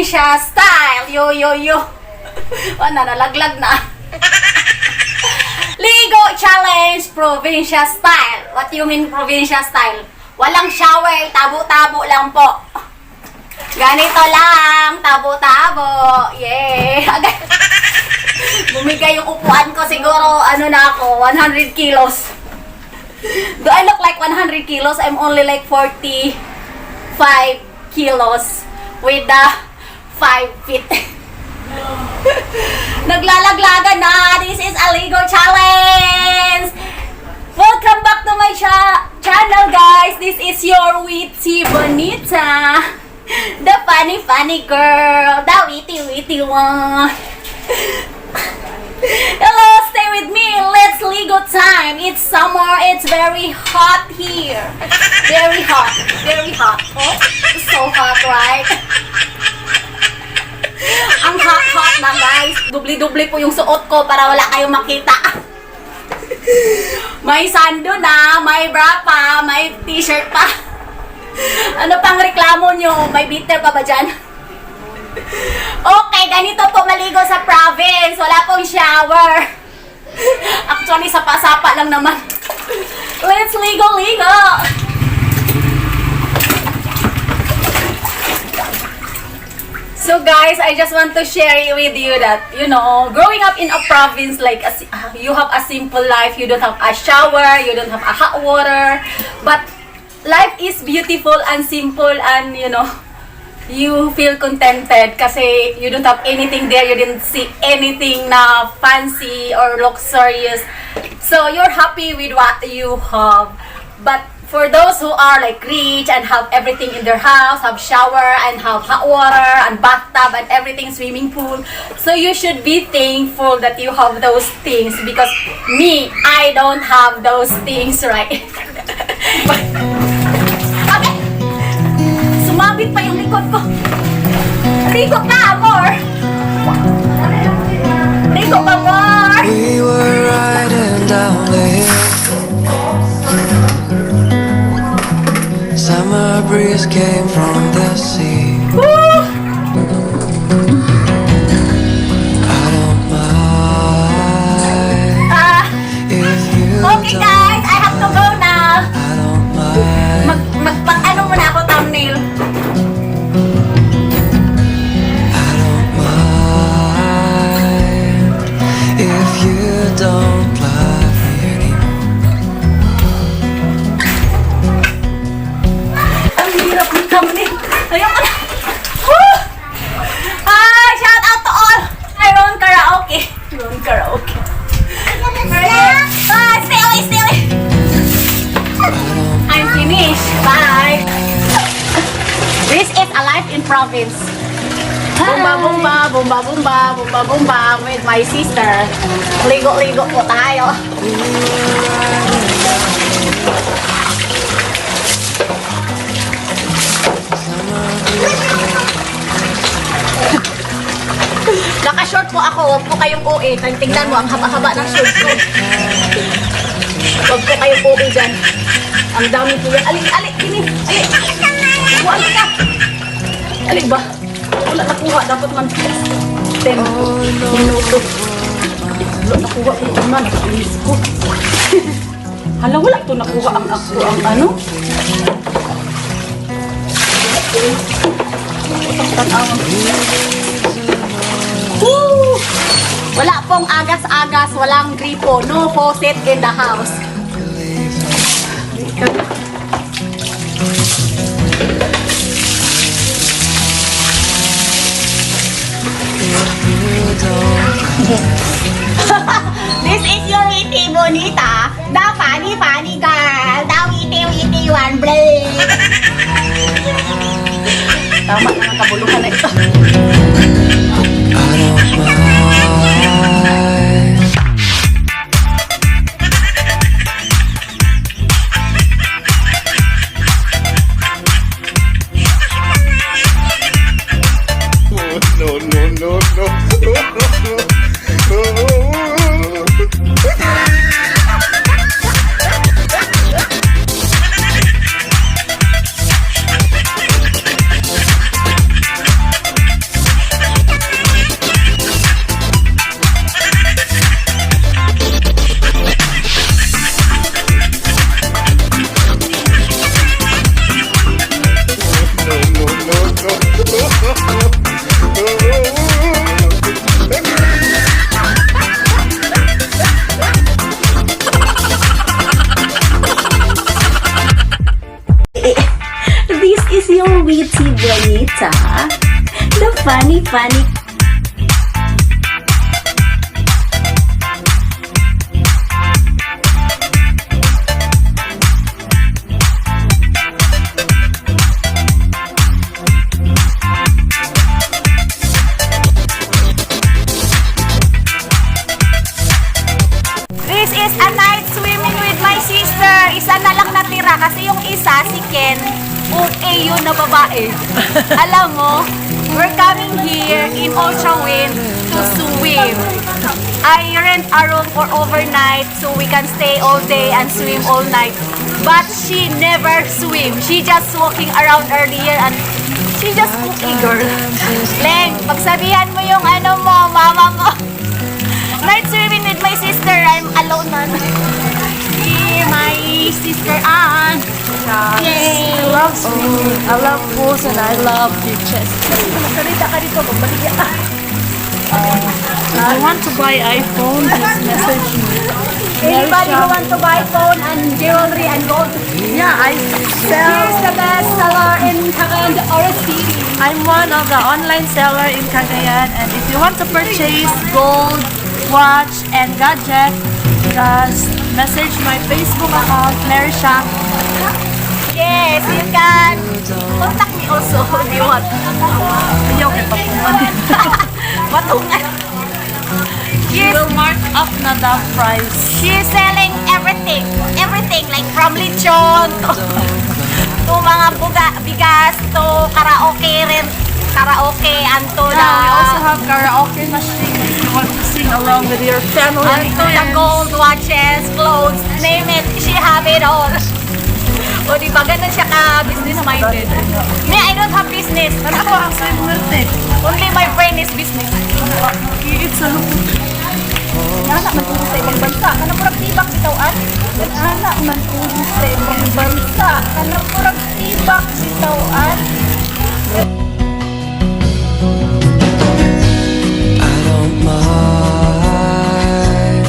probinsya style. Yo, yo, yo. Wala, nalaglag na. Ligo challenge, probinsya style. What you mean probinsya style? Walang shower, tabo-tabo lang po. Ganito lang, tabo-tabo. Yeah. Bumigay yung upuan ko siguro, ano na ako, 100 kilos. Do I look like 100 kilos? I'm only like 45 kilos with the 5 feet. Naglalaglagan na. This is a Ligo challenge. Welcome back to my channel, guys. This is your witty bonita, the funny girl, the witty one. Hello, stay with me. Let's Ligo time. It's summer. It's very hot here. Very hot. Very hot. Oh, it's so hot, right? Ang hot na, guys. Dubli-dubli po yung suot ko para wala kayong makita. May sando na, may bra pa, may t-shirt pa. Ano pang reklamo nyo? May bitter pa ba dyan? Okay, ganito po maligo sa province. Wala pong shower. Actually, sapa-sapa lang naman. Let's ligo. So guys, I just want to share with you that, you know, growing up in a province, like you have a simple life. You don't have a shower, you don't have a hot water, but life is beautiful and simple, and you know, you feel contented kasi you don't have anything there. You didn't see anything na fancy or luxurious, so you're happy with what you have. But for those who are like rich and have everything in their house, have shower and have hot water and bathtub and everything, swimming pool, so you should be thankful that you have those things, because me, I don't have those things, right? Okay. Sumabit pa yung likod ko. Ligo ka, amor. Ligo ka, amor. We were riding down the hill. Summer breeze came from the sea. Woo! I don't mind if you Okay guys, I have to go now. I don't mind. Magpang-ano muna ako, thumbnail. I don't mind if you don't love me anymore. Ang hirap ng thumbnail. Ayoko na. Woo! Hi! Shout out to all! Hi, Ron Karaoke. Ron Karaoke. Bye! Stay away! I'm finished. Bye! This is a life in province. Bumba with my sister. Ligo po tayo. Naka-short po ako. Huwag po kayong OA. Tingnan mo, ang haba-haba ng short ko. Huwag po kayong OA dyan. Ang dami po yan. Alik, kini. Buwan ka. Alik ba? Wala nakuha. Dapat man 10 minuto. Wala nakuha po naman. Nakainis ko. Hala, wala to nakuha ang ako. Ang ano? Tanawan. Woo! Wala pong agas-agas, walang gripo, no faucet in the house. This is your witty bonita, the funny girl, the witty one, break. Tama na ang kabuluhan na ito. I don't mind. this is your witty bonita. The funny. This is a night swimming with my sister. Isa na lang natira kasi yung isa, si Ken, okay yun na babae. Alam mo, we're coming here in Ultra Wind to swim. I rent a room for overnight so we can stay all day and swim all night. But she never swim. She just walking around earlier and she just cookie girl. Leng, pagsabihan mo yung ano mo, mama mo. Night swimming with my sister. I'm alone man. Here, my sister Anne. Yay! I love swimming. I love pools and I love beaches. Salita ka dito, magbalik ka. I want to buy iPhone. Just message me. Anybody who want to buy phone and jewelry and gold? Yeah, I Here's sell. the best seller in Cagayan de Oro City. I'm one of the online seller in Cagayan, and if you want to purchase gold, watch, and gadget, just message my Facebook account, Mary Shang. Yes, you can contact me also if you want. Ayaw kay patungan. Patungan. You will mark up na the price. She's selling everything. Everything like from lechon to mga bigas to karaoke rin. Karaoke and to Yeah, we also have karaoke machine if you want to sing along with your family and to the friends. gold watches, clothes, name it. She have it all. O diba, ganun siya ka-business minded. Me, I don't have business. Ano po ang swimwear? Only my brain is business. It's a look. Anak man tulis sa ibang bansa. Kanang murag tibak bitawan. Anak man tulis sa ibang bansa. Kanang murag tibak bitawan. I don't mind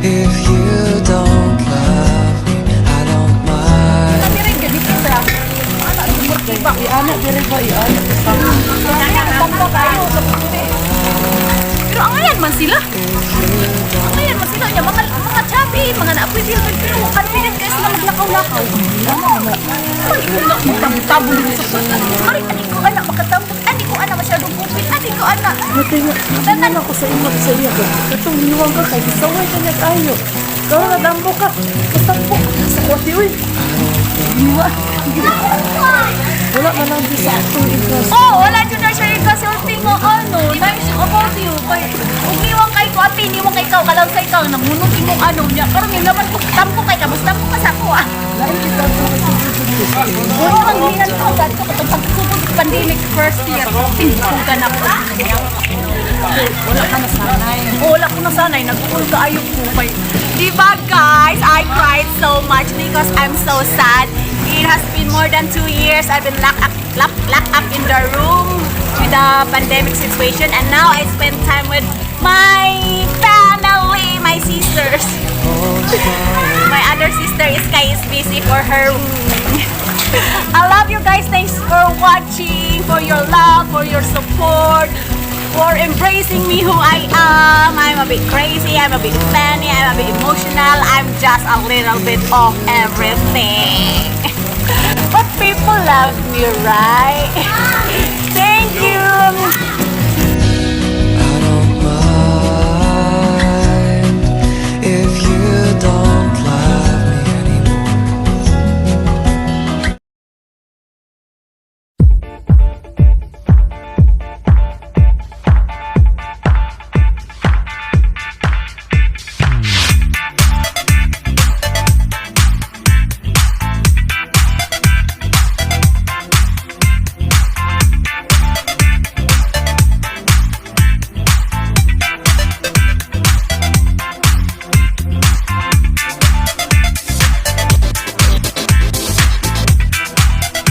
if you don't love me. I don't mind. Kami rin gabito sa anak man murag tibak. Ianak diri ba ianak? Tampo kayo sa puti. Pero ang ayan man sila. Ang ayan man sila. Niya, mga chubby, mga na-approve yun. Pero confident kayo sila maglakaw-lakaw. Tabo din sa puti. Mari, ani ko anak makatambot. Ani ko anak masyadong kupit. Ani ko anak. Tanan ako sa imo sa iya ko. Katong niwang ka kay saway ka niya kayo. Karo na dambo ka. Kasampo sa kwati uy. Niwa. Wala man lang di sa atong interest. Oh, wala dyan na siya yung kasulting mo. Ano, nice about you. Umiwang kay ko, ati, iniwang kay ikaw, kalaw sa ikaw, namunod imong ano niya. Karoon yung naman ko, tampo kay ka, mas tampo ka sa ako ah. Lain kita sa Oo, ang hinan ko, dahil ko, katong pagsubod sa pandemic first year, pinsugan ako. wala ka na sanay. Wala ko na sanay, nag-uul ka ayok ko. Diba guys, I cried so much because I'm so sad. It has been more than 2 years. I've been locked up in the room with the pandemic situation, and now I spend time with my family, my sisters. My other sister is busy for her. I love you guys. Thanks for watching, for your love, for your support, for embracing me who I am. I'm a bit crazy, I'm a bit funny, I'm a bit emotional. I'm just a little bit of everything. But people love me, right? Thank you.